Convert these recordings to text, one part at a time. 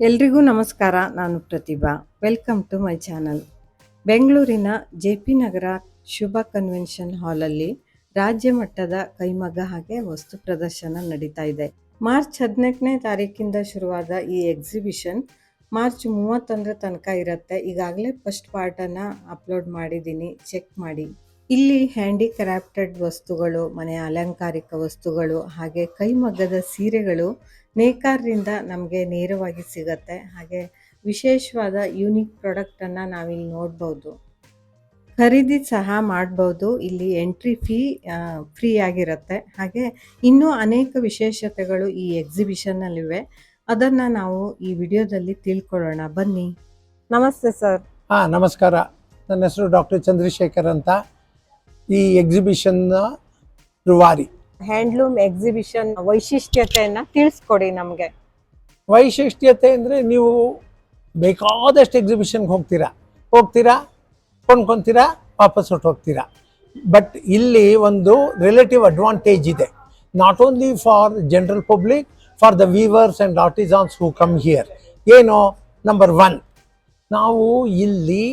ಎಲ್ರಿಗೂ ನಮಸ್ಕಾರ. ನಾನು Prathibha. Welcome to my channel. ಬೆಂಗಳೂರಿನ ಜೆ.ಪಿ. ನಗರ ಶುಭ ಕನ್ವೆನ್ಷನ್ ಹಾಲಲ್ಲಿ ರಾಜ್ಯ ಮಟ್ಟದ ಕೈಮಗ್ಗ ಹಾಗೆ ವಸ್ತು ಪ್ರದರ್ಶನ ನಡೀತಾ ಇದೆ. ಮಾರ್ಚ್ 14ನೇ ತಾರೀಕಿಂದ ಶುರುವಾದ ಈ ಎಕ್ಸಿಬಿಷನ್ ಮಾರ್ಚ್ 31ರ ತನಕ ಇರುತ್ತೆ. ಈಗಾಗಲೇ ಫಸ್ಟ್ ಪಾರ್ಟನ್ನು ಅಪ್ಲೋಡ್ ಮಾಡಿದ್ದೀನಿ, ಚೆಕ್ ಮಾಡಿ. ಇಲ್ಲಿ ಹ್ಯಾಂಡಿಕ್ರಾಫ್ಟೆಡ್ ವಸ್ತುಗಳು, ಮನೆಯ ಅಲಂಕಾರಿಕ ವಸ್ತುಗಳು ಹಾಗೆ ಕೈಮಗ್ಗದ ಸೀರೆಗಳು ನೇಕಾರರಿಂದ ನಮಗೆ ನೇರವಾಗಿ ಸಿಗತ್ತೆ. ಹಾಗೆ ವಿಶೇಷವಾದ ಯೂನಿಕ್ ಪ್ರಾಡಕ್ಟನ್ನು ನಾವಿಲ್ಲಿ ನೋಡ್ಬೋದು. ಖರೀದಿ ಸಹ ಮಾಡ್ಬೋದು. ಇಲ್ಲಿ ಎಂಟ್ರಿ ಫೀ ಫ್ರೀ ಆಗಿರುತ್ತೆ. ಹಾಗೆ ಇನ್ನೂ ಅನೇಕ ವಿಶೇಷತೆಗಳು ಈ ಎಕ್ಸಿಬಿಷನ್ನಲ್ಲಿವೆ. ಅದನ್ನು ನಾವು ಈ ವಿಡಿಯೋದಲ್ಲಿ ತಿಳ್ಕೊಳ್ಳೋಣ, ಬನ್ನಿ. ನಮಸ್ತೆ ಸರ್. ನಮಸ್ಕಾರ. ನನ್ನ ಹೆಸರು ಡಾಕ್ಟರ್ ಚಂದ್ರಶೇಖರ್ ಅಂತ. ಈ ಎಕ್ಸಿಬಿಷನ್ನ ರೂವಾರಿ. ಹ್ಯಾಂಡ್ಲೂಮ್ ಎಕ್ಸಿಬಿಷನ್ ವೈಶಿಷ್ಟ್ಯತೆಯನ್ನು ತಿಳಿಸ್ಕೊಡಿ ನಮಗೆ. ವೈಶಿಷ್ಟ್ಯತೆ ಅಂದರೆ ನೀವು ಬೇಕಾದಷ್ಟು ಎಕ್ಸಿಬಿಷನ್ಗೆ ಹೋಗ್ತೀರಾ, ಕೊಂಡ್ಕೊತೀರಾ, ವಾಪಸ್ ಹೋಗ್ತೀರಾ. ಬಟ್ ಇಲ್ಲಿ ಒಂದು ರಿಲೇಟಿವ್ ಅಡ್ವಾಂಟೇಜ್ ಇದೆ, not only for general public, for the weavers and artisans who come here. ಏನು? ನಂಬರ್ 1, ನಾವು ಇಲ್ಲಿ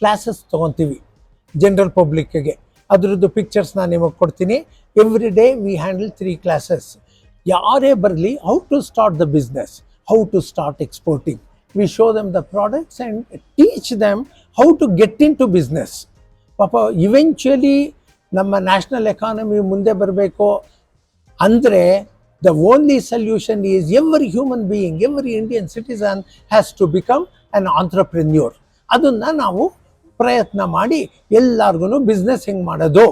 ಕ್ಲಾಸಸ್ ತೊಗೊತೀವಿ ಜನರಲ್ ಪಬ್ಲಿಕ್ಗೆ. ಅದರದ್ದು ಪಿಕ್ಚರ್ಸ್ ನಾನು ನಿಮಗೆ ಕೊಡ್ತೀನಿ. Every day we handle 3 classes. ಯಾರೇ ಬರಲಿ, how to start the business, how to start exporting. We show them the products and teach them how to get in to business. ಪಾಪ eventually ನಮ್ಮ national economy ಮುಂದೆ ಬರಬೇಕು ಅಂದರೆ the only solution is every human being, every Indian citizen has to become an entrepreneur. ಅದನ್ನು ನಾವು ಪ್ರಯತ್ನ ಮಾಡಿ ಎಲ್ಲರಿಗೂ ಬಿಸ್ನೆಸ್ ಹೆಂಗೆ ಮಾಡೋದು,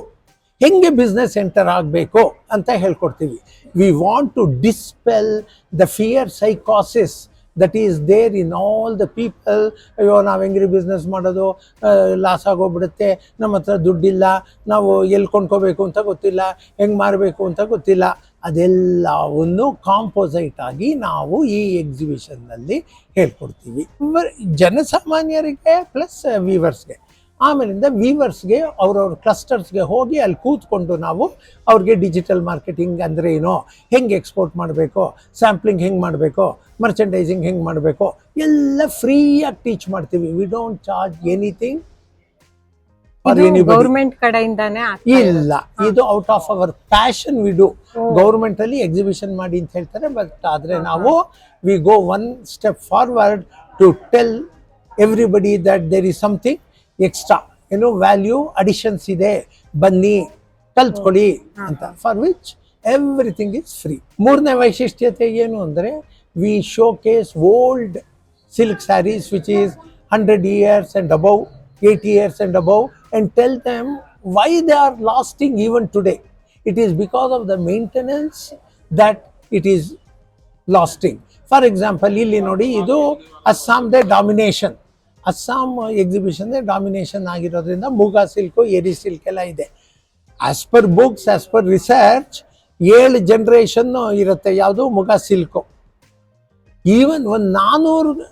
ಹೆಂಗೆ ಬಿಸ್ನೆಸ್ ಎಂಟರ್ ಆಗಬೇಕು ಅಂತ ಹೇಳ್ಕೊಡ್ತೀವಿ. We want to dispel the fear ಸೈಕಾಸಿಸ್ that is there in all the people. ಅಯ್ಯೋ, ನಾವು ಹೆಂಗ್ರಿ ಬಿಸ್ನೆಸ್ ಮಾಡೋದು, ಲಾಸ್ ಆಗೋಗ್ಬಿಡುತ್ತೆ, ನಮ್ಮ ಹತ್ರ ದುಡ್ಡಿಲ್ಲ, ನಾವು ಎಲ್ಲಿ ಕೊಂಡ್ಕೋಬೇಕು ಅಂತ ಗೊತ್ತಿಲ್ಲ, ಹೆಂಗೆ ಮಾರಬೇಕು ಅಂತ ಗೊತ್ತಿಲ್ಲ. ಅದೆಲ್ಲವನ್ನು ಕಾಂಪೋಸೈಟ್ ಆಗಿ ನಾವು ಈ ಎಕ್ಸಿಬಿಷನ್ನಲ್ಲಿ ಹೇಳ್ಕೊಡ್ತೀವಿ, ಜನಸಾಮಾನ್ಯರಿಗೆ ಪ್ಲಸ್ ವೀವರ್ಸ್ಗೆ. ಆಮೇಲಿಂದ ವೀವರ್ಸ್ಗೆ ಅವ್ರವ್ರ ಕ್ಲಸ್ಟರ್ಸ್ಗೆ ಹೋಗಿ ಅಲ್ಲಿ ಕೂತ್ಕೊಂಡು ನಾವು ಅವ್ರಿಗೆ ಡಿಜಿಟಲ್ ಮಾರ್ಕೆಟಿಂಗ್ ಅಂದರೆ ಏನೋ, ಹೆಂಗೆ ಎಕ್ಸ್ಪೋರ್ಟ್ ಮಾಡಬೇಕು, ಸ್ಯಾಂಪ್ಲಿಂಗ್ ಹೆಂಗೆ ಮಾಡಬೇಕು, ಮರ್ಚೆಂಡೈಸಿಂಗ್ ಹೆಂಗೆ ಮಾಡಬೇಕು, ಎಲ್ಲ ಫ್ರೀಯಾಗಿ ಟೀಚ್ ಮಾಡ್ತೀವಿ. We don't charge anything. Government ಕಡೆಯಿಂದಾನೇ ಇಲ್ಲ, ಇದು out of our passion we do. Government ಅಲ್ಲಿ ಎಕ್ಸಿಬಿಷನ್ ಮಾಡಿ ಅಂತ ಹೇಳ್ತಾರೆ, ಬಟ್ ಆದ್ರೆ ನಾವು we go 1 step forward to tell everybody that there is something extra, ಏನೋ ವ್ಯಾಲ್ಯೂ ಅಡಿಷನ್ಸ್ ಇದೆ, ಬನ್ನಿ ಕಲ್ತ್ಕೊಳ್ಳಿ ಅಂತ. For which everything is free. 3ನೇ ವೈಶಿಷ್ಟ್ಯತೆ ಏನು ಅಂದರೆ, we showcase old silk sarees which is 100 years and above, 80 years and above, and tell them why they are lasting even today. It is because of the maintenance that it is lasting. For example, ಇಲ್ಲಿ ನೋಡಿ, ಇದು ಅಸ್ಸಾಂದೇ domination. Assam exhibition domination ಆಗಿರೋದ್ರಿಂದ Muga silk, ಎರಿ silk ಎಲ್ಲ ಇದೆ. As per books, as per research 7 generation ಇರುತ್ತೆ ಯಾವುದು Muga silk. Even ಒಂದು 400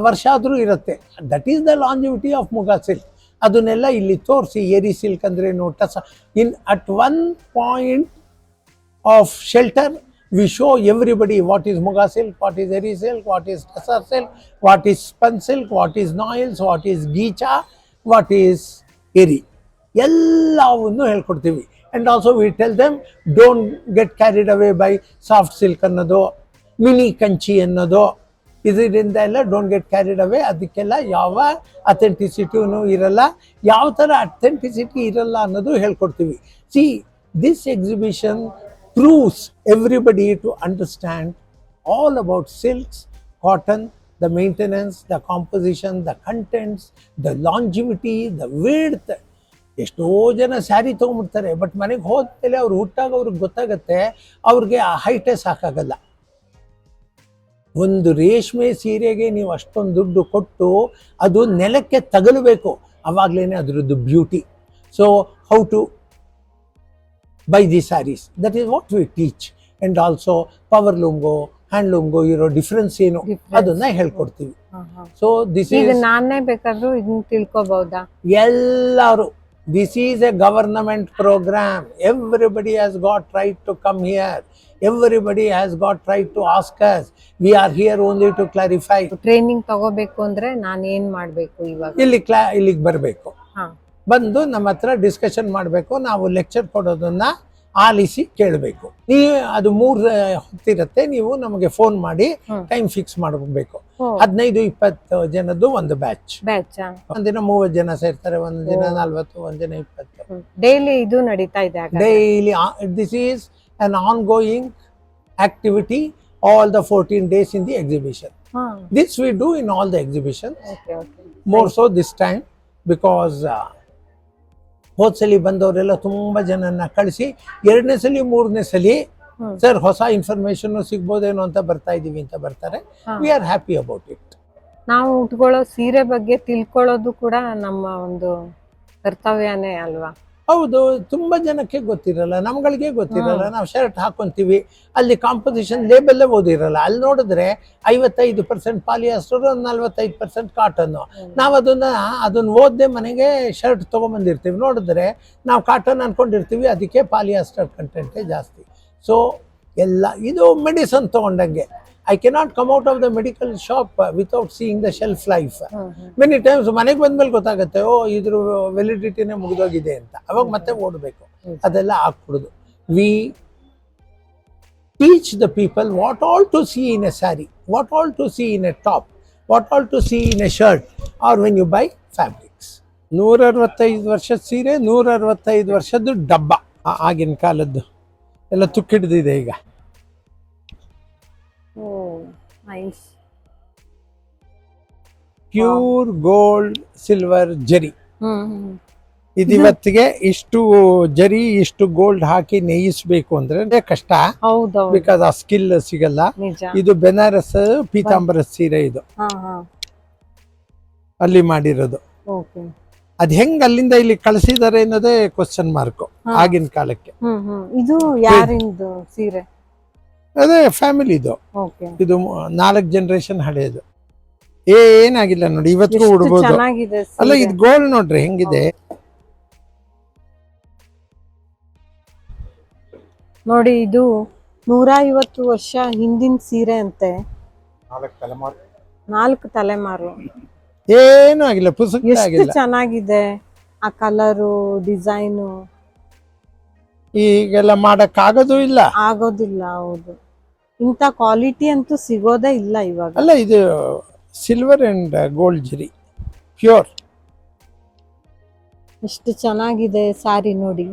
ವರ್ಷ ಆದರೂ ಇರುತ್ತೆ. That is the longevity of Muga silk. ಅದನ್ನೆಲ್ಲ ಇಲ್ಲಿ ತೋರಿಸಿ, ಎರಿ ಸಿಲ್ಕ್ ಅಂದರೆ ಟಸ. At 1 point of shelter we show everybody what is Muga silk, what is Eri silk, what is Tussar silk, what is spun silk, what is noils, what is Ghicha, what is Eri, ಎಲ್ಲವನ್ನು ಹೇಳ್ಕೊಡ್ತೀವಿ. And also we tell them don't get carried away by soft silk ಅನ್ನೋದು, mini Kanchi ಅನ್ನೋದು, ಇದರಿಂದ ಎಲ್ಲ don't get carried ಅವೇ. ಅದಕ್ಕೆಲ್ಲ ಯಾವ ಅಥೆಂಟಿಸಿಟಿನೂ ಇರಲ್ಲ, ಯಾವ ಥರ ಅಥೆಂಟಿಸಿಟಿ ಇರಲ್ಲ ಅನ್ನೋದು ಹೇಳ್ಕೊಡ್ತೀವಿ. See, this exhibition proves everybody to understand all about silks, cotton, the maintenance, the composition, the contents, the longevity, the width. ಎಷ್ಟೋ ಜನ ಸ್ಯಾರಿ ತೊಗೊಂಡ್ಬಿಡ್ತಾರೆ, ಬಟ್ ಮನೆಗೆ ಹೋದ್ಮೇಲೆ ಅವ್ರು ಹುಟ್ಟಾಗ ಅವ್ರಿಗೆ ಗೊತ್ತಾಗತ್ತೆ ಅವ್ರಿಗೆ ಆ ಹೈಟೇ ಸಾಕಾಗಲ್ಲ. ಒಂದು ರೇಷ್ಮೆ ಸೀರೆಗೆ ನೀವು ಅಷ್ಟೊಂದು ದುಡ್ಡು ಕೊಟ್ಟು ಅದು ನೆಲಕ್ಕೆ ತಗಲಬೇಕು, ಅವಾಗಲೇ ಅದರದ್ದು beauty. So how to buy the sarees, that is what we teach. And also power ಲೂಮ್ಗೋ, ಹ್ಯಾಂಡ್ಲೂಮ್ಗೋ ಇರೋ ಡಿಫ್ರೆನ್ಸ್ ಏನು ಅದನ್ನ ಹೇಳ್ಕೊಡ್ತೀವಿ. ಸೊ ದಿಸ್ ಈಸ್, ನಾನೇ ಬೇಕಾದ್ರೂ ಇದನ್ನ ತಿಳ್ಕೊಬಹುದಾ? ಎಲ್ಲರೂ, this is a government program. Everybody has got right to come here. Everybody has got right to ask us. We are here only to clarify. Training ತಗೋಬೇಕು ಅಂದ್ರೆ ನಾನು ಏನ್ ಮಾಡ್ಬೇಕು ಇವಾಗ? ಇಲ್ಲಿಗೆ ಬರಬೇಕು, ಹಾ, ಬಂದು ನಮ್ಮ ಹತ್ರ ಡಿಸ್ಕಷನ್ ಮಾಡಬೇಕು. ನಾವು ಲೆಕ್ಚರ್ ಕೊಡೋದನ್ನ ಆಲಿಸಿ ಕೇಳಬೇಕು. ನೀವು ಅದು 3 ಹೊತ್ತಿರುತ್ತೆ, ನೀವು ನಮಗೆ ಫೋನ್ ಮಾಡಿ ಟೈಮ್ ಫಿಕ್ಸ್ ಮಾಡಬೇಕು. 15-20 ಜನದ್ದು ಒಂದು ಬ್ಯಾಚ್. ಒಂದಿನ 30 ಜನ ಸೇರ್ತಾರೆ, ಒಂದಿನ 40, ಒಂದಿನ 20. ಡೈಲಿ ಇದು ನಡೀತಾ ಇದೆ. Daily this is an ongoing activity all the 14 days in the exhibition. This we do in all the exhibitions. More so this time because ಹೋದ ಸಲ ಬಂದವರೆಲ್ಲ ತುಂಬಾ ಜನನ್ನ ಕಳಿಸಿ 2ನೇ ಸಲ 3ನೇ ಸಲ ಸರ್ ಹೊಸ ಇನ್ಫಾರ್ಮೇಶನ್ ಸಿಗ್ಬೋದೇನೋ ಅಂತ ಬರ್ತಾ ಇದೀವಿ ಅಂತ ಬರ್ತಾರೆ. We are happy about it. ನಾವು ಉಟ್ಕೊಳ್ಳೋ ಸೀರೆ ಬಗ್ಗೆ ತಿಳ್ಕೊಳ್ಳೋದು ಕೂಡ ನಮ್ಮ ಒಂದು ಕರ್ತವ್ಯನೇ ಅಲ್ವಾ? ಹೌದು, ತುಂಬಾ ಜನಕ್ಕೆ ಗೊತ್ತಿರಲ್ಲ, ನಮ್ಗಳಿಗೆ ಗೊತ್ತಿರಲ್ಲ. ನಾವು ಶರ್ಟ್ ಹಾಕೊಂತೀವಿ, ಅಲ್ಲಿ ಕಾಂಪೋಸಿಷನ್ ಲೇಬಲ್ಲೇ ಓದಿರಲ್ಲ. ಅಲ್ಲಿ ನೋಡಿದ್ರೆ 55% ಪಾಲಿಯಸ್ಟರ್, 45% ಕಾಟನ್. ನಾವು ಅದನ್ನ ಓದದೆ ಮನೆಗೆ ಶರ್ಟ್ ತಗೊಂಬಂದಿರ್ತೀವಿ. ನೋಡಿದ್ರೆ ನಾವು ಕಾಟನ್ ಅನ್ಕೊಂಡಿರ್ತೀವಿ, ಅದಕ್ಕೆ ಪಾಲಿಯಸ್ಟರ್ ಕಂಟೆಂಟೇ ಜಾಸ್ತಿ. ಸೊ ಎಲ್ಲ ಇದು medicine ತಗೊಂಡಂಗೆ. I cannot come out of the medical shop without seeing the shelf life. Many times ಮನೆಗೆ ಬಂದ್ಮೇಲೆ ಗೊತ್ತಾಗುತ್ತೆ, ಓ ಇದ್ರ ವ್ಯಾಲಿಡಿಟಿನೇ ಮುಗಿದೋಗಿದೆ ಅಂತ. ಅವಾಗ ಮತ್ತೆ ಓಡಬೇಕು, ಅದೆಲ್ಲ ಆಗ್ಬಿಡುದು. We teach the people what all to see in a sari, what all to see in a top, what all to see in a shirt or when you buy fabrics. 165 ವರ್ಷದ ಸೀರೆ, 165 ವರ್ಷದ್ದು ಡಬ್ಬ. ಆಗಿನ ಕಾಲದ್ದು ಎಲ್ಲ ತುಕ್ಕಿಡ್ದಿದೆ ಈಗ. ಪ್ಯೂರ್ ಗೋಲ್ಡ್ ಸಿಲ್ವರ್ ಜರಿ. ಇವತ್ತಿಗೆ ಇಷ್ಟು ಜರಿ ಇಷ್ಟು ಗೋಲ್ಡ್ ಹಾಕಿ ನೇಯಿಸ್ಬೇಕು ಅಂದ್ರೆ ಕಷ್ಟ, ಬಿಕಾಸ್ ಆ ಸ್ಕಿಲ್ ಸಿಗಲ್ಲ. ಇದು ಬೆನಾರಸ್ ಪೀತಾಂಬರ ಸೀರೆ, ಇದು ಅಲ್ಲಿ ಮಾಡಿರೋದು. ಅದ್ ಹೆಂಗ್ ಅಲ್ಲಿಂದ ಇಲ್ಲಿ ಕಳಿಸಿದಾರೆ ಅನ್ನೋದೇ ಕ್ವಶನ್ ಮಾರ್ಕ್ ಆಗಿನ ಕಾಲಕ್ಕೆ. ಇದು ಯಾರಿಂದು ಸೀರೆ? ಅದೇ ಫ್ಯಾಮಿಲಿದು. ಇದು 4 ಜನರೇಷನ್ ಹಳೆಯದು. ಏನಾಗಿಲ್ಲ ನೋಡಿ, ಇವತ್ತಿಗೂ ಉಡ್ಬೋದು. ಅಲ್ಲ, ಇದು ಗೋಲ್ಡ್ ನೋಡ್ರಿ ಹೆಂಗಿದೆ ನೋಡಿ. ಇದು 150 ವರ್ಷ ಹಿಂದಿನ ಸೀರೆ ಅಂತೆ. 4 ತಲೆಮಾರು. ಏನು ಆಗಿಲ್ಲ, ಪುಸ್ತಕ ಆಗಿಲ್ಲ. ಚೆನ್ನಾಗಿದೆ ಆ ಕಲರು, ಡಿಸೈನು. ಈಗೆಲ್ಲ ಮಾಡಕ್ ಆಗೋದಿಲ್ಲ. ಹೌದು, ಇಂಥ ಕ್ವಾಲಿಟಿ ಅಂತೂ ಸಿಗೋದೇ ಇಲ್ಲ ಇವಾಗ. ಅಲ್ಲ, ಇದು ಸಿಲ್ವರ್ ಅಂಡ್ ಗೋಲ್ಡ್ ಜರಿ, ಪ್ಯೂರ್. ಎಷ್ಟು ಚೆನ್ನಾಗಿದೆ ಸಾರಿ ನೋಡಿ.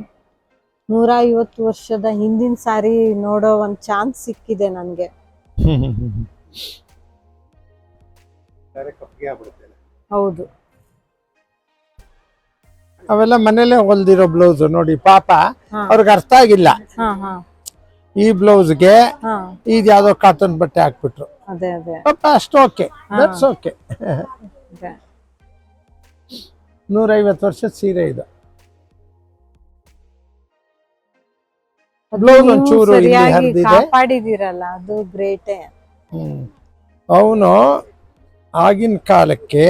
150 ವರ್ಷದ ಹಿಂದಿನ ಸಾರಿ ನೋಡೋ ಒಂದ್ ಚಾನ್ಸ್ ಸಿಕ್ಕಿದೆ ನನ್ಗೆ. ಹೌದು, ಅವೆಲ್ಲ ಮನೇಲೆ ಹೊಲ್ದಿರೋ ಬ್ಲೌಸ್ ನೋಡಿ. ಪಾಪ ಅವ್ರಿಗೆ ಅರ್ಥ ಆಗಿಲ್ಲ. ಈ ಬ್ಲೌಸ್ಗೆ ಇದು ಯಾವ್ದೋ ಕಾಟನ್ ಬಟ್ಟೆ ಹಾಕ್ಬಿಟ್ರು. ಪಾಪ ಅಷ್ಟು ಓಕೆ, ದಟ್ಸ್ ಓಕೆ. 150 ವರ್ಷದ ಸೀರೆ ಇದು. ಬ್ಲೌಸ್ ಒಂಚೂರು ಕಾಪಾಡಿದಿರಲ್ಲ, ಅದು ಗ್ರೇಟೇ. ಅವನು ಆಗಿನ ಕಾಲಕ್ಕೆ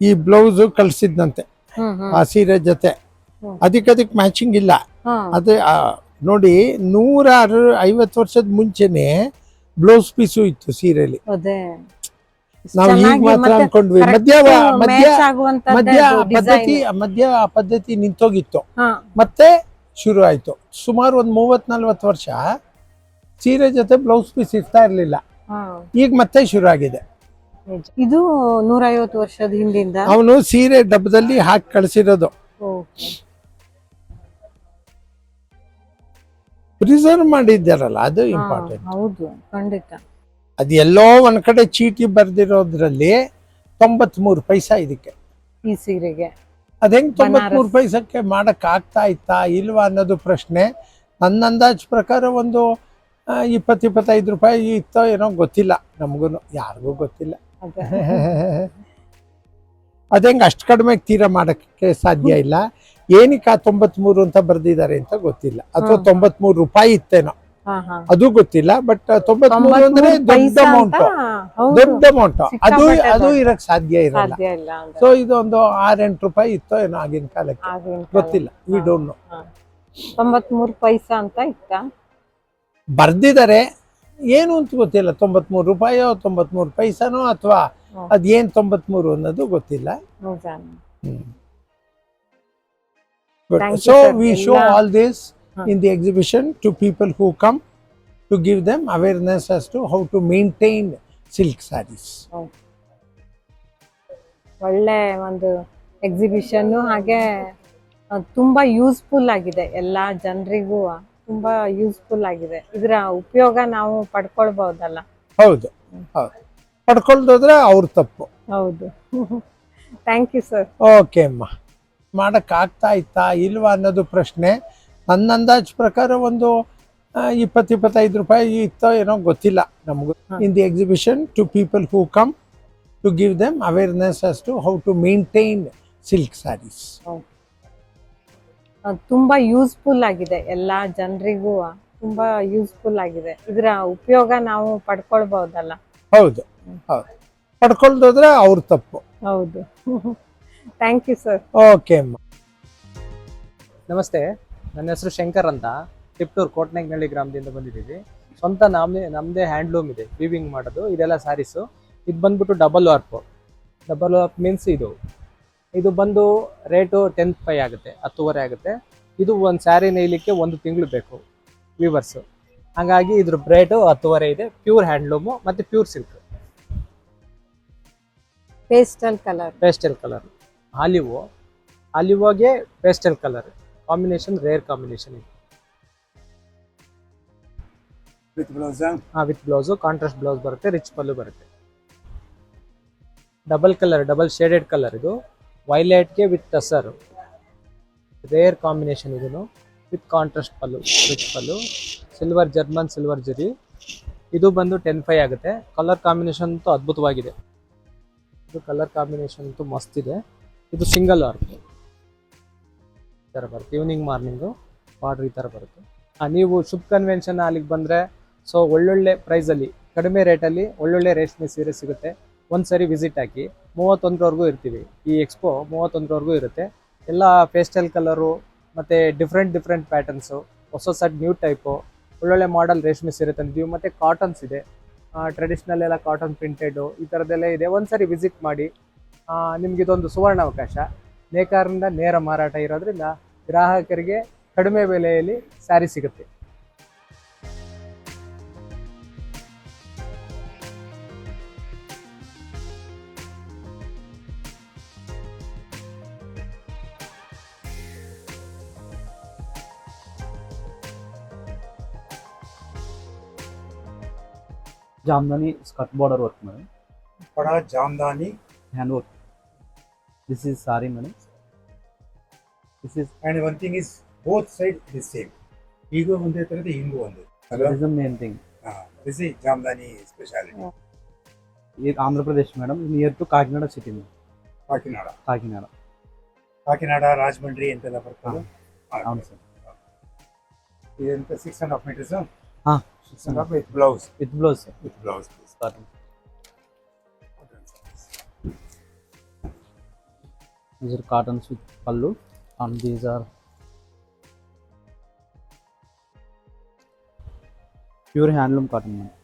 ಈ ಬ್ಲೌಸ್ ಕಳ್ಸಿದ್ನಂತೆ ಆ ಸೀರೆ ಜೊತೆ. ಅದಕ್ಕೆ ಮ್ಯಾಚಿಂಗ್ ಇಲ್ಲ. ಅದೇ ನೋಡಿ, 150 ವರ್ಷದ ಮುಂಚೆನೆ ಬ್ಲೌಸ್ ಪೀಸು ಇತ್ತು ಸೀರೆಲಿ. ನಾವು ಈಗ ಮಾತ್ರ ಅನ್ಕೊಂಡ್ವಿ. ಮಧ್ಯ ಪದ್ಧತಿ ನಿಂತೋಗಿತ್ತು, ಮತ್ತೆ ಶುರು ಆಯ್ತು. ಸುಮಾರು ಒಂದು 30-40 ವರ್ಷ ಸೀರೆ ಜೊತೆ ಬ್ಲೌಸ್ ಪೀಸ್ ಇರ್ತಾ ಇರ್ಲಿಲ್ಲ. ಈಗ ಮತ್ತೆ ಶುರು ಆಗಿದೆ. ಇದು 150 ವರ್ಷದ ಹಿಂದಿಂದ ಅವನು ಸೀರೆ ಡಬ್ಬದಲ್ಲಿ ಹಾಕಿ ಕಳಿಸಿರೋದು. ಪ್ರಿಸರ್ವ್ ಮಾಡಿದ್ದಾರಲ್ಲ, ಅದು ಇಂಪಾರ್ಟೆಂಟ್. ಹೌದು, ಖಂಡಿತ. ಅದು ಎಲ್ಲೋ ಒಂದ್ ಕಡೆ ಚೀಟಿ ಬರ್ದಿರೋದ್ರಲ್ಲಿ 93 ಪೈಸಾ ಇದಕ್ಕೆ, ಈ ಸೀರೆಗೆ. ಅದ್ ಹೆಂಗ್ 93 ಪೈಸಕ್ಕೆ ಮಾಡಕ್ ಆಗ್ತಾ ಇತ್ತಾ ಇಲ್ವಾ ಅನ್ನೋದು ಪ್ರಶ್ನೆ. ನನ್ನ ಅಂದಾಜ್ ಪ್ರಕಾರ ಒಂದು 20-25 ರೂಪಾಯಿ ಇತ್ತೋ ಏನೋ, ಗೊತ್ತಿಲ್ಲ ನಮಗೂನು, ಯಾರಿಗೂ ಗೊತ್ತಿಲ್ಲ. ಅದಂಗ ಅಷ್ಟು ಕಡಿಮೆ ತೀರಾ ಮಾಡಕ್ಕೆ ಸಾಧ್ಯ ಇಲ್ಲ. ಏನಕ್ಕೆ 93 ಅಂತ ಬರ್ದಿದ್ದಾರೆ ಅಂತ ಗೊತ್ತಿಲ್ಲ, ಅಥವಾ 93 ರೂಪಾಯಿ ಇತ್ತೇನೋ ಅದು ಗೊತ್ತಿಲ್ಲ. ಬಟ್ 93 ಅಂದ್ರೆ ದೊಡ್ಡ ಅಮೌಂಟ್, ಅದು ಇರಕ್ ಸಾಧ್ಯ ಇರಲ್ಲ. ಸೊ ಇದೊಂದು 6-8 ರೂಪಾಯಿ ಇತ್ತೋ ಏನೋ ಆಗಿನ ಕಾಲಕ್ಕೆ, ಗೊತ್ತಿಲ್ಲ. We don't know. 93 ಪೈಸಾ ಅಂತ ಇತ್ತ. ಬರ್ದಿದ್ದಾರೆ, ಏನು ಅಂತ ಗೊತ್ತಿಲ್ಲ. 93 ರೂಪಾಯೋ 93 ಪೈಸಾನೋ ಅಥವಾ ಹ್ಮ್. ಅದೇನು 93 ಅನ್ನೋದು ಗೊತ್ತಿಲ್ಲ. ಹೌದಾ? But Thank you, so sir. we show ಎಲ್ಲ all this ಹ. in the exhibition to people who come, to give them awareness as to how to maintain silk sarees. ಹೌದು. ಒಳ್ಳೆ ಒಂದು ಎಕ್ಸಿಬಿಷನ್ನು, ಹಾಗೆ ತುಂಬಾ ಯೂಸ್ಫುಲ್ ಆಗಿದೆ. ಎಲ್ಲ ಜನರಿಗೂ ತುಂಬಾ ಯೂಸ್ಫುಲ್ ಆಗಿದೆ. ಇದರ ಉಪಯೋಗ ನಾವು ಪಡ್ಕೊಳ್ಬಹುದಲ್ಲ. ಹೌದು, ಹೌದು. ಪಡ್ಕೊಳ್ದೋದ್ರೆ ಅವ್ರ ತಪ್ಪು. ಹೌದು. Thank you sir. ಓಕೆ ಅಮ್ಮ, ಮಾಡೋಕ್ಕಾಗ್ತಾ ಇತ್ತಾ ಇಲ್ವಾ ಅನ್ನೋದು ಪ್ರಶ್ನೆ. ನನ್ನ ಅಂದಾಜು ಪ್ರಕಾರ ಒಂದು 20-25 ರೂಪಾಯಿ ಇತ್ತೋ ಏನೋ ಗೊತ್ತಿಲ್ಲ ನಮಗೂ. In the exhibition to people who come, to give them awareness as to how to maintain silk saris. ತುಂಬಾ ಯೂಸ್ಫುಲ್ ಆಗಿದೆ. ಎಲ್ಲ ಜನರಿಗೂ ತುಂಬಾ ಯೂಸ್ಫುಲ್ ಆಗಿದೆ. ಇದರ ಉಪಯೋಗ ನಾವು ಪಡ್ಕೊಳ್ಬಹುದಲ್ಲ. ಹೌದು, ಹೌದು. ಪಡ್ಕೊಳ್ದೋದ್ರೆ ಅವ್ರ ತಪ್ಪು. ಹೌದು. Thank you sir. ಓಕೆ ಅಮ್ಮ. ನಮಸ್ತೆ, ನನ್ನ ಹೆಸರು ಶಂಕರ್ ಅಂತ. ತಿಪ್ಟೂರು ಕೋಟ್ನೆಗ್ನಳ್ಳಿ ಗ್ರಾಮದಿಂದ ಬಂದಿದ್ದೀವಿ. ಸ್ವಂತ ನಮ್ಮದೇ ಹ್ಯಾಂಡ್ಲೂಮ್ ಇದೆ, ವೀವಿಂಗ್ ಮಾಡೋದು. ಇದೆಲ್ಲ ಸ್ಯಾರೀಸು. ಇದು ಬಂದ್ಬಿಟ್ಟು ಡಬಲ್ ವಾರ್ಪ್ ಮೀನ್ಸ್ ಇದು ಬಂದು ರೇಟು 10,500 ಆಗುತ್ತೆ, 10,500 ಆಗುತ್ತೆ. ಇದು ಒಂದು ಸ್ಯಾರಿ ನೇಯಲಿಕ್ಕೆ 1 ತಿಂಗಳು ಬೇಕು ವೀವರ್ಸು. ಹಾಗಾಗಿ ಇದ್ರ ರೇಟು 10,500 ಇದೆ. ಪ್ಯೂರ್ ಹ್ಯಾಂಡ್ಲೂಮು ಮತ್ತು ಪ್ಯೂರ್ ಸಿಲ್ಕ್. ಪೇಸ್ಟಲ್ ಕಲರ್ ಆಲಿವೋಗೆ pastel colour combination, rare combination ಇದೆ. ವಿತ್ ಬ್ಲೌಸು ಕಾಂಟ್ರಾಸ್ಟ್ ಬ್ಲೌಸ್ ಬರುತ್ತೆ, ರಿಚ್ ಪಲ್ಲು ಬರುತ್ತೆ. ಡಬಲ್ ಶೇಡೆಡ್ ಕಲರ್ ಇದು. ವೈಲೆಟ್ಗೆ ವಿತ್ ಟಸರ್, ರೇರ್ ಕಾಂಬಿನೇಷನ್ ಇದನ್ನು. With contrast pallu, rich pallu, German silver zari. ಇದು ಬಂದು 10,500 ಆಗುತ್ತೆ. ಕಲರ್ ಕಾಂಬಿನೇಷನ್ ಅಂತೂ ಅದ್ಭುತವಾಗಿದೆ. ಇದು ಕಲರ್ ಕಾಂಬಿನೇಷನ್ ಅಂತೂ ಮಸ್ತ್ ಇದೆ. ಇದು ಸಿಂಗಲ್ ವಾರ್ಪ್ ಈ ಥರ ಬರುತ್ತೆ. ಈವ್ನಿಂಗ್ ಮಾರ್ನಿಂಗು ಬಾರ್ಡ್ರ್ ಈ ಥರ ಬರುತ್ತೆ. ನೀವು ಶುಭ್ ಕನ್ವೆನ್ಷನ್ ಅಲ್ಲಿಗೆ ಬಂದರೆ ಸೊ ಒಳ್ಳೊಳ್ಳೆ ಪ್ರೈಸಲ್ಲಿ, ಕಡಿಮೆ ರೇಟಲ್ಲಿ ಒಳ್ಳೊಳ್ಳೆ ರೇಷ್ಮೆ ಸೀರೆ ಸಿಗುತ್ತೆ. ಒಂದು ಸರಿ ವಿಸಿಟ್ ಹಾಕಿ. 31ರವರೆಗೂ ಇರ್ತೀವಿ. ಈ ಎಕ್ಸ್ಪೋ 31ರವರೆಗೂ ಇರುತ್ತೆ. ಎಲ್ಲ ಪೇಸ್ಟಲ್ ಕಲರು ಮತ್ತು ಡಿಫ್ರೆಂಟ್ ಪ್ಯಾಟರ್ನ್ಸು, ಹೊಸ ನ್ಯೂ ಟೈಪು, ಒಳ್ಳೊಳ್ಳೆ ಮಾಡೆಲ್ ರೇಷ್ಮೆ ಸೀರೆ ತಂದಿದ್ದೀವಿ. ಮತ್ತು ಕಾಟನ್ಸ್ ಇದೆ, ಟ್ರೆಡಿಷ್ನಲ್ ಎಲ್ಲ ಕಾಟನ್ ಪ್ರಿಂಟೆಡು, ಈ ಥರದ್ದೆಲ್ಲ ಇದೆ. ಒಂದು ಸರಿ ವಿಸಿಟ್ ಮಾಡಿ. ನಿಮಗಿದೊಂದು ಸುವರ್ಣ ಅವಕಾಶ. ನೇಕಾರರಿಂದ ನೇರ ಮಾರಾಟ ಇರೋದ್ರಿಂದ ಗ್ರಾಹಕರಿಗೆ ಕಡಿಮೆ ಬೆಲೆಯಲ್ಲಿ ಸ್ಯಾರಿ ಸಿಗುತ್ತೆ. Jamdani skirt border work madam. बड़ा Jamdani hand work. This is sari madam. This is and one thing is both side is same. Ego ಒಂದೇ ತರದ ಹಿಂಗು ಒಂದೇ. that is the main thing. This is Jamdani speciality. ये Andhra Pradesh madam, near to Kakinada city में. ಕಾಕಿನಾಡ ರಾಜಮಂಡ್ರಿ ಅಂತೆಲ್ಲ ಬರ್ತದೆ. అవును సార్. ಇದಂತ 6.5 meters. ಹಾ, 6.5 with blouse. with blouse sir. With blouse please. Cotton. These are cottons with pallu and these are pure handloom cotton madam.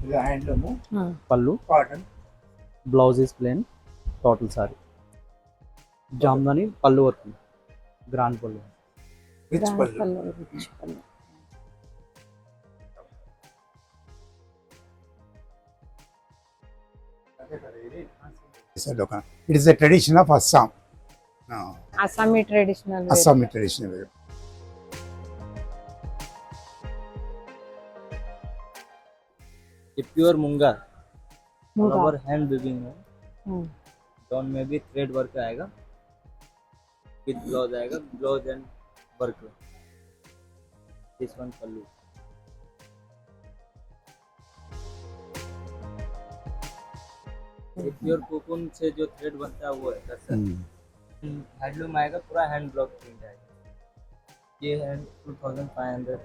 ಇದು handloom, Pallu, cotton, blouse is plain, total sari. Jamdani pallu work, grand pallu. Rich pallu. It is a tradition of Assam. Assami traditional Assami traditional. ये pure Muga और hand weaving है. Down में भी thread work आएगा, with blouse आएगा, blouse and work. This one pallu. ये pure cocoon से जो थ्रेड बनता है वो है सर. हैंडलूम आएगा, पूरा हैंड ब्लॉक प्रिंट आएगा. ये है 2500.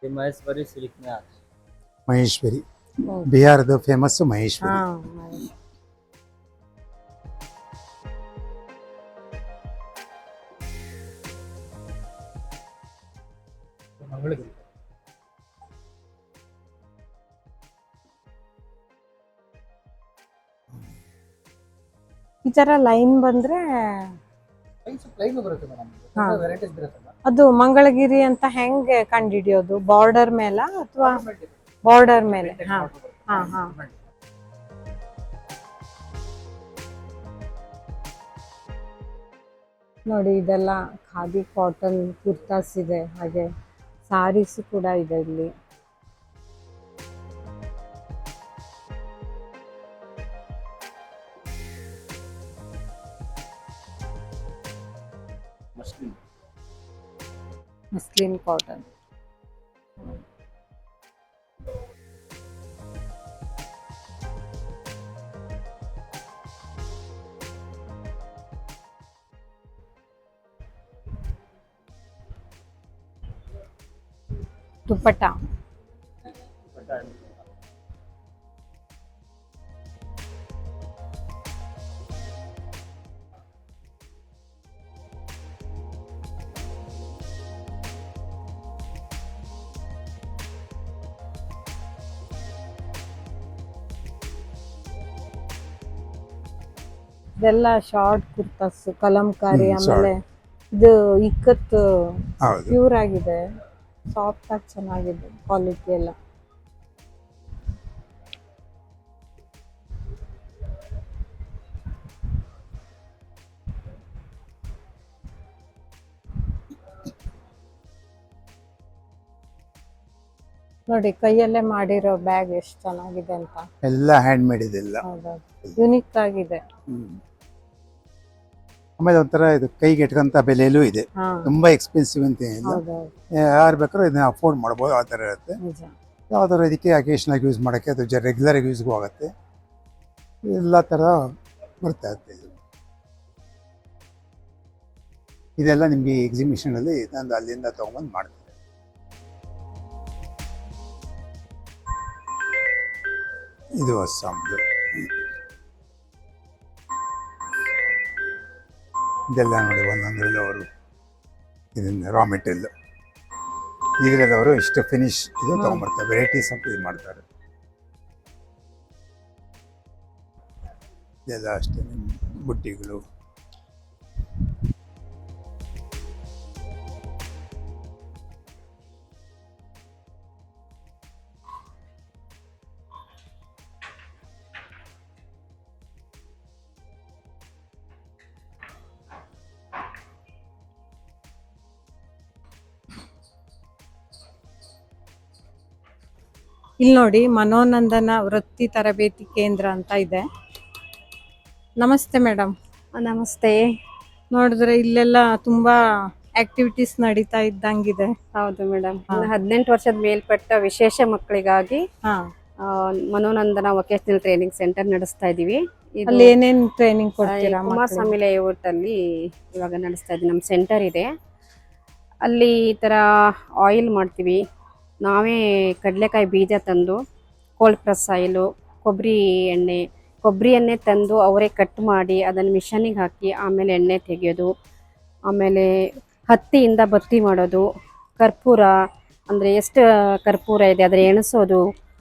ये महेश्वरी सिल्क में आता है. ಮಹೇಶ್ವರಿ, ಬಿಹಾರದ ಫೇಮಸ್ ಮಹೇಶ್ವರಿ. ಮಂಗಳಗಿರಿ. ಈ ತರ ಲೈನ್ ಬಂದ್ರೆ ಪ್ಲೈನ್ ಬರುತ್ತೆ ಮೇಡಮ್, ಹಾ. ವೆರೈಟೀಸ್ ಬರುತ್ತಲ್ಲ. ಅದು ಮಂಗಳಗಿರಿ ಅಂತ ಹೆಂಗೆ ಕಂಡುಹಿಡಿಯೋದು? ಬಾರ್ಡರ್ ಮೇಲ ಅಥವಾ ಬಾರ್ಡರ್ ಮೇಲೆ? ಹಾ ಹಾ ಹಾ. ನೋಡಿ ಇದೆಲ್ಲ ಖಾದಿ ಕಾಟನ್ ಕುರ್ತಾಸ್ ಇದೆ, ಹಾಗೆ ಸಾರೀಸ್ ಕೂಡ ಇದೆ ಇಲ್ಲಿ. Muslin cotton. ದುಪ್ಪಟ್ಟ. ಇದೆಲ್ಲ ಶಾರ್ಟ್ ಕುರ್ತಾಸ್, ಕಲಂಕಾರಿ. ಆಮೇಲೆ ಇದು ಇಕ್ಕತ್ ಪ್ಯೂರ್ ಆಗಿದೆ, ಸಾಫ್ಟ್ ಆಗಿ ಚೆನ್ನಾಗಿದೆ, ಕ್ವಾಲಿಟಿ ಎಲ್ಲ. ನೋಡಿ ಕೈಯಲ್ಲೇ ಮಾಡಿರೋ ಬ್ಯಾಗ್ ಎಷ್ಟು ಚೆನ್ನಾಗಿದೆ ಅಂತ. ಎಲ್ಲ ಹ್ಯಾಂಡ್ ಮೇಡ್ ಇದೆಲ್ಲ. ಹೌದೌದು, ಯುನಿಕ್ ಆಗಿದೆ. ಆಮೇಲೆ ಒಂಥರ ಇದು ಕೈಗೆ ಎಟ್ಕಂತ ಬೆಲೆಯಲ್ಲೂ ಇದೆ, ಹಾ ತುಂಬಾ ಎಕ್ಸ್ಪೆನ್ಸಿವ್ ಅಂತ ಏನಿಲ್ಲ. ಹೌದೌದು, ಯಾರು ಬೇಕಾದ್ರೂ ಇದನ್ನ ಅಫೋರ್ಡ್ ಮಾಡ್ಬೋದು, ಆ ಥರ ಇರುತ್ತೆ. ನಿಜ. ಯಾವ್ದಾದ್ರು ಇದಕ್ಕೆ ಅಕೇಶನಾಗಿ ಯೂಸ್ ಮಾಡೋಕ್ಕೆ, ಅದು ರೆಗ್ಯುಲರ್ ಯೂಸ್ಗೂ ಆಗುತ್ತೆ. ಎಲ್ಲ ಥರ ಬರ್ತಾ ಇರುತ್ತೆ ಇದು. ಇದೆಲ್ಲ ನಿಮಗೆ ಎಕ್ಸಿಬಿಷನಲ್ಲಿ ನಾನು ಅಲ್ಲಿಂದ ತೊಗೊಂಬಂದು ಮಾಡ್ತೀನಿ. ಇದು ಅಸ್ಸಾಮ್ದು. ಇದೆಲ್ಲ ನೋಡಿ ಒಂದೊಂದರಲ್ಲಿ ಅವರು ಇದನ್ನ ರಾ ಮೆಟೀರಿಯಲ್ ಇದರಲ್ಲಿ ಅವರು ಇಷ್ಟು ಫಿನಿಶ್ ಇದು ತೊಗೊಂಬರ್ತಾರೆ, ವೆರೈಟೀಸ್ ಆಫ್ ಇದು ಮಾಡ್ತಾರೆ. ಇದೆಲ್ಲ ಅಷ್ಟೇ ಬುಟ್ಟಿಗಳು. ಇಲ್ಲಿ ನೋಡಿ ಮನೋನಂದನ ವೃತ್ತಿ ತರಬೇತಿ ಕೇಂದ್ರ ಅಂತ ಇದೆ. ನಮಸ್ತೆ ಮೇಡಮ್. ನಮಸ್ತೆ. ನೋಡಿದ್ರೆ ಇಲ್ಲೆಲ್ಲ ತುಂಬಾ ಆಕ್ಟಿವಿಟೀಸ್ ನಡೀತಾ ಇದ್ದಂಗಿದೆ. ಹೌದು ಮೇಡಮ್, 18 ವರ್ಷದ ಮೇಲ್ಪಟ್ಟ ವಿಶೇಷ ಮಕ್ಕಳಿಗಾಗಿ ಹಾ, ಮನೋನಂದನ ವೊಕೇಶನಲ್ ಟ್ರೈನಿಂಗ್ ಸೆಂಟರ್ ನಡೆಸ್ತಾ ಇದೀವಿ. ಅಲ್ಲಿ ಏನೇನ್ ಟ್ರೈನಿಂಗ್ ಕೊಡ್ತೀರಾ? ಕುಮಾರಸ್ವಾಮಿ ಲೇಔಟ್ ಅಲ್ಲಿ ಇವಾಗ ನಡೆಸ್ತಾ ಇದೀವಿ. ನಮ್ಮ ಸೆಂಟರ್ ಇದೆ ಅಲ್ಲಿ. ಈ ತರ ಆಯಿಲ್ ಮಾಡ್ತೀವಿ ನಾವೇ. ಕಡಲೆಕಾಯಿ ಬೀಜ ತಂದು, ಕೋಲ್ಡ್ ಪ್ರೆಸ್ ಆಯಿಲು, ಕೊಬ್ಬರಿ ಎಣ್ಣೆ ತಂದು ಅವರೇ ಕಟ್ ಮಾಡಿ ಅದನ್ನು ಮಿಷನಿಗೆ ಹಾಕಿ ಆಮೇಲೆ ಎಣ್ಣೆ ತೆಗೆಯೋದು. ಆಮೇಲೆ ಹತ್ತಿಯಿಂದ ಬತ್ತಿ ಮಾಡೋದು, ಕರ್ಪೂರ ಅಂದರೆ ಎಷ್ಟು ಕರ್ಪೂರ ಇದೆ ಅದರ ಎಣಿಸೋದು,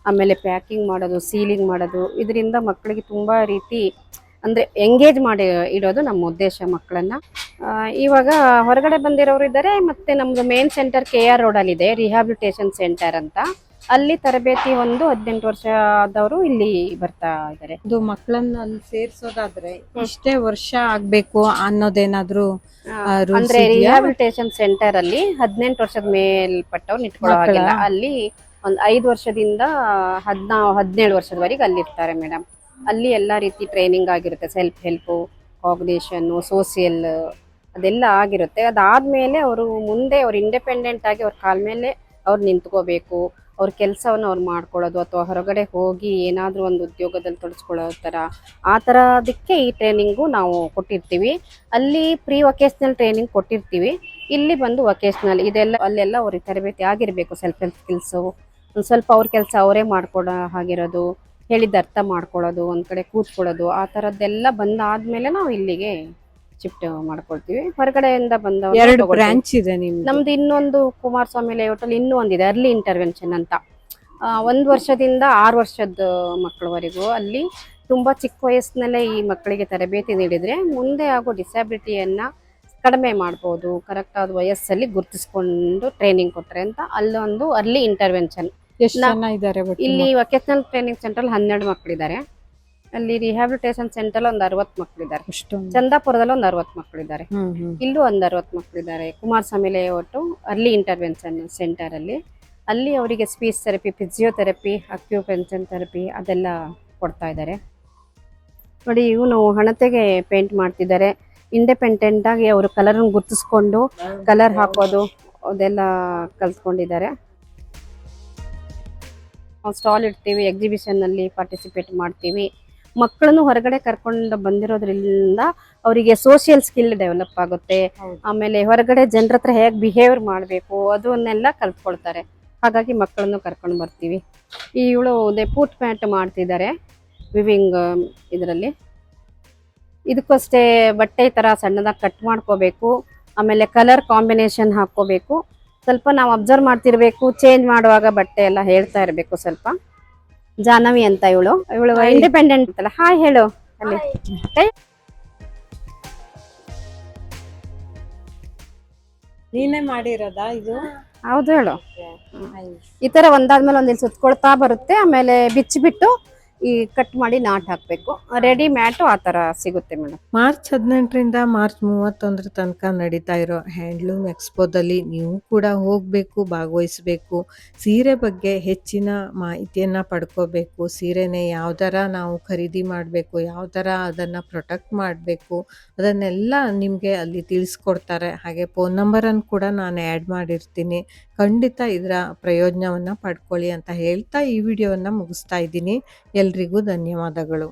ಆಮೇಲೆ ಪ್ಯಾಕಿಂಗ್ ಮಾಡೋದು, ಸೀಲಿಂಗ್ ಮಾಡೋದು. ಇದರಿಂದ ಮಕ್ಕಳಿಗೆ ತುಂಬ ರೀತಿ ಅಂದರೆ ಎಂಗೇಜ್ ಮಾಡಿ ಇಡೋದು ನಮ್ಮ ಉದ್ದೇಶ ಮಕ್ಕಳನ್ನು. ಇವಾಗ ಹೊರಗಡೆ ಬಂದಿರೋರು ಇದ್ದಾರೆ. ಮತ್ತು ನಮ್ಮದು ಮೇನ್ ಸೆಂಟರ್ KR ರೋಡಲ್ಲಿದೆ, ರಿಹ್ಯಾಬಿಲಿಟೇಷನ್ ಸೆಂಟರ್ ಅಂತ. ಅಲ್ಲಿ ತರಬೇತಿ ಒಂದು 18 ವರ್ಷ ಆದವರು ಇಲ್ಲಿ ಬರ್ತಾ ಇದ್ದಾರೆ. ಇದು ಮಕ್ಕಳನ್ನ ಅಲ್ಲಿ ಸೇರ್ಸೋದಾದ್ರೆ ಇಷ್ಟೇ ವರ್ಷ ಆಗ್ಬೇಕು ಅನ್ನೋದೇನಾದ್ರೂ ಅಂದ್ರೆ ರಿಹ್ಯಾಬಿಲಿಟೇಷನ್ ಸೆಂಟರ್ ಅಲ್ಲಿ 18 ವರ್ಷದ ಮೇಲ್ಪಟ್ಟವ್ರು ಇಟ್ಕೊಳ್ಳೋ ಹಾಗಿಲ್ಲ. ಅಲ್ಲಿ ಒಂದು 5 ವರ್ಷದಿಂದ 17 ವರ್ಷದವರೆಗೆ ಅಲ್ಲಿ ಇರ್ತಾರೆ ಮೇಡಮ್. ಅಲ್ಲಿ ಎಲ್ಲ ರೀತಿ ಟ್ರೈನಿಂಗ್ ಆಗಿರುತ್ತೆ, ಸೆಲ್ಫ್ ಹೆಲ್ಪು, ಕಾಗ್ನಿಷನ್ನು, ಸೋಷಿಯಲ್ ಅದೆಲ್ಲ ಆಗಿರುತ್ತೆ. ಅದಾದ್ಮೇಲೆ ಅವರು ಮುಂದೆ ಅವ್ರು ಇಂಡಿಪೆಂಡೆಂಟ್ ಆಗಿ ಅವ್ರ ಕಾಲ ಮೇಲೆ ಅವ್ರು ನಿಂತ್ಕೋಬೇಕು, ಅವ್ರ ಕೆಲಸವನ್ನು ಅವ್ರು ಮಾಡ್ಕೊಳ್ಳೋದು, ಅಥವಾ ಹೊರಗಡೆ ಹೋಗಿ ಏನಾದರೂ ಒಂದು ಉದ್ಯೋಗದಲ್ಲಿ ತೊಡಸ್ಕೊಳ್ಳೋ ಥರ, ಆ ಥರದಕ್ಕೆ ಈ ಟ್ರೈನಿಂಗು ನಾವು ಕೊಟ್ಟಿರ್ತೀವಿ. ಅಲ್ಲಿ ಪ್ರೀ ವೊಕೇಶ್ನಲ್ ಟ್ರೈನಿಂಗ್ ಕೊಟ್ಟಿರ್ತೀವಿ. ಇಲ್ಲಿ ಬಂದು ವೊಕೇಶ್ನಲ್ ಇದೆಲ್ಲ ಅಲ್ಲೆಲ್ಲ ಅವ್ರಿಗೆ ತರಬೇತಿ ಆಗಿರಬೇಕು. ಸೆಲ್ಫ್ ಹೆಲ್ಪ್ ಸ್ಕಿಲ್ಸು, ಒಂದು ಸ್ವಲ್ಪ ಅವ್ರ ಕೆಲಸ ಅವರೇ ಮಾಡ್ಕೊಡೋ ಹಾಗಿರೋದು, ಹೇಳಿದ ಅರ್ಥ ಮಾಡ್ಕೊಳ್ಳೋದು, ಒಂದು ಕಡೆ ಕೂತ್ಕೊಳ್ಳೋದು, ಆ ಥರದ್ದೆಲ್ಲ ಬಂದಾದಮೇಲೆ ನಾವು ಇಲ್ಲಿಗೆ ಶಿಫ್ಟ್ ಮಾಡ್ಕೊಳ್ತೀವಿ. ಹೊರಗಡೆಯಿಂದ ಬಂದ ಎರಡು ಬ್ರಾಂಚ್ ಇದೆ ನಿಮ್ದು. ನಮ್ದು ಇನ್ನೊಂದು ಕುಮಾರಸ್ವಾಮಿ ಲೇಔಟ್ ಅಲ್ಲಿ ಇನ್ನೂ ಒಂದಿದೆ ಅರ್ಲಿ ಇಂಟರ್ವೆನ್ಷನ್ ಅಂತ. 1 ವರ್ಷದಿಂದ 6 ವರ್ಷದ ಮಕ್ಕಳವರೆಗೂ ಅಲ್ಲಿ ತುಂಬಾ ಚಿಕ್ಕ ವಯಸ್ಸಿನಲ್ಲೇ ಈ ಮಕ್ಕಳಿಗೆ ತರಬೇತಿ ನೀಡಿದ್ರೆ ಮುಂದೆ ಆಗೋ ಡಿಸ್ಯಾಬಿಲಿಟಿಯನ್ನ ಕಡಿಮೆ ಮಾಡ್ಬೋದು, ಕರೆಕ್ಟ್ ಆದ ವಯಸ್ಸಲ್ಲಿ ಗುರುತಿಸ್ಕೊಂಡು ಟ್ರೈನಿಂಗ್ ಕೊಟ್ರೆ ಅಂತ ಅಲ್ಲೊಂದು ಅರ್ಲಿ ಇಂಟರ್ವೆನ್ಷನ್. ಎಷ್ಟು ಜನ ಇದ್ದಾರೆ ಇಲ್ಲಿ ವೊಕೇಶನಲ್ ಟ್ರೈನಿಂಗ್ ಸೆಂಟರ್ 12 ಮಕ್ಕಳಿದ್ದಾರೆ. ಅಲ್ಲಿ ರಿಹ್ಯಾಬಿಲಿಟೇಷನ್ ಸೆಂಟರ್ ಒಂದು 60 ಮಕ್ಕಳಿದ್ದಾರೆ. ಚಂದಾಪುರದಲ್ಲಿ ಒಂದು 60 ಮಕ್ಕಳಿದ್ದಾರೆ. ಇಲ್ಲೂ ಒಂದು 60 ಮಕ್ಕಳಿದ್ದಾರೆ. Kumaraswamy layout early intervention centre ಅಲ್ಲಿ ಅವರಿಗೆ speech therapy, physiotherapy, acupuncture therapy ಅದೆಲ್ಲ ಕೊಡ್ತಾ ಇದ್ದಾರೆ. ನೋಡಿ ಇವನು ಹಣತೆಗೆ ಪೇಂಟ್ ಮಾಡ್ತಿದ್ದಾರೆ. ಇಂಡಿಪೆಂಡೆಂಟ್ ಆಗಿ ಅವರು ಕಲರ್ನ ಗುರ್ತಿಸ್ಕೊಂಡು ಕಲರ್ ಹಾಕೋದು ಅದೆಲ್ಲ ಕಲ್ತ್ಕೊಂಡಿದ್ದಾರೆ. ಸ್ಟಾಲ್ ಇಡ್ತೀವಿ, ಎಕ್ಸಿಬಿಷನ್ ಅಲ್ಲಿ ಪಾರ್ಟಿಸಿಪೇಟ್ ಮಾಡ್ತೀವಿ. ಮಕ್ಕಳನ್ನು ಹೊರಗಡೆ ಕರ್ಕೊಂಡು ಬಂದಿರೋದ್ರಿಂದ ಅವರಿಗೆ ಸೋಷಿಯಲ್ ಸ್ಕಿಲ್ ಡೆವಲಪ್ ಆಗುತ್ತೆ. ಆಮೇಲೆ ಹೊರಗಡೆ ಜನರ ಹತ್ರ ಹೇಗೆ ಬಿಹೇವಿಯರ್ ಮಾಡಬೇಕು ಅದನ್ನೆಲ್ಲ ಕಲ್ತ್ಕೊಳ್ತಾರೆ. ಹಾಗಾಗಿ ಮಕ್ಕಳನ್ನು ಕರ್ಕೊಂಡು ಬರ್ತೀವಿ. ಇವಳು ಪೂಟ್ ಮ್ಯಾಟ್ ಮಾಡ್ತಿದ್ದಾರೆ ವಿವಿಂಗ್ ಇದರಲ್ಲಿ. ಇದಕ್ಕೂ ಅಷ್ಟೇ ಬಟ್ಟೆ ಥರ ಸಣ್ಣದಾಗಿ ಕಟ್ ಮಾಡ್ಕೋಬೇಕು. ಆಮೇಲೆ ಕಲರ್ ಕಾಂಬಿನೇಷನ್ ಹಾಕ್ಕೋಬೇಕು. ಸ್ವಲ್ಪ ನಾವು ಅಬ್ಸರ್ವ್ ಮಾಡ್ತಿರ್ಬೇಕು, ಚೇಂಜ್ ಮಾಡುವಾಗ ಬಟ್ಟೆ ಎಲ್ಲ ಹೇಳ್ತಾ ಇರಬೇಕು. ಸ್ವಲ್ಪ ಜಾಹ್ನವಿ ಅಂತ ಇವಳು ಇಂಡಿಪೆಂಡೆಂಟ್ ಅಂತಲ್ಲ. ಹಾಯ್ ಹೇಳು ಅಲ್ಲಿ. ನೀನೇ ಮಾಡಿರೋದಾ ಇದು? ಹೌದು ಹೇಳು. ಈ ತರ ಒಂದಾದ್ಮೇಲೆ ಒಂದಿಲ್ಲಿ ಸುತ್ಕೊಳ್ತಾ ಬರುತ್ತೆ. ಆಮೇಲೆ ಬಿಚ್ಚಿಬಿಟ್ಟು ಈ ಕಟ್ ಮಾಡಿ ನಾಟ್ ಹಾಕ್ಬೇಕು. ರೆಡಿ ಮ್ಯಾಟು ಆ ತರ ಸಿಗುತ್ತೆ ಮೇಡಮ್. ಮಾರ್ಚ್ 18ರಿಂದ ಮಾರ್ಚ್ 31 ತನಕ ನಡೀತಾ ಇರೋ ಹ್ಯಾಂಡ್ಲೂಮ್ ಎಕ್ಸ್ಪೋದಲ್ಲಿ ನೀವು ಕೂಡ ಹೋಗಬೇಕು, ಭಾಗವಹಿಸಬೇಕು. ಸೀರೆ ಬಗ್ಗೆ ಹೆಚ್ಚಿನ ಮಾಹಿತಿಯನ್ನು ಪಡ್ಕೋಬೇಕು. ಸೀರೆನೇ ಯಾವ ಥರ ನಾವು ಖರೀದಿ ಮಾಡಬೇಕು, ಯಾವ ಥರ ಅದನ್ನು ಪ್ರೊಟೆಕ್ಟ್ ಮಾಡಬೇಕು, ಅದನ್ನೆಲ್ಲ ನಿಮಗೆ ಅಲ್ಲಿ ತಿಳಿಸ್ಕೊಡ್ತಾರೆ. ಹಾಗೆ ಫೋನ್ ನಂಬರನ್ನು ಕೂಡ ನಾನು ಆ್ಯಡ್ ಮಾಡಿರ್ತೀನಿ. ಖಂಡಿತ ಇದರ ಪ್ರಯೋಜನವನ್ನು ಪಡ್ಕೊಳ್ಳಿ ಅಂತ ಹೇಳ್ತಾ ಈ ವಿಡಿಯೋವನ್ನು ಮುಗಿಸ್ತಾ ಇದ್ದೀನಿ. ಎಲ್ರಿಗೂ ಧನ್ಯವಾದಗಳು.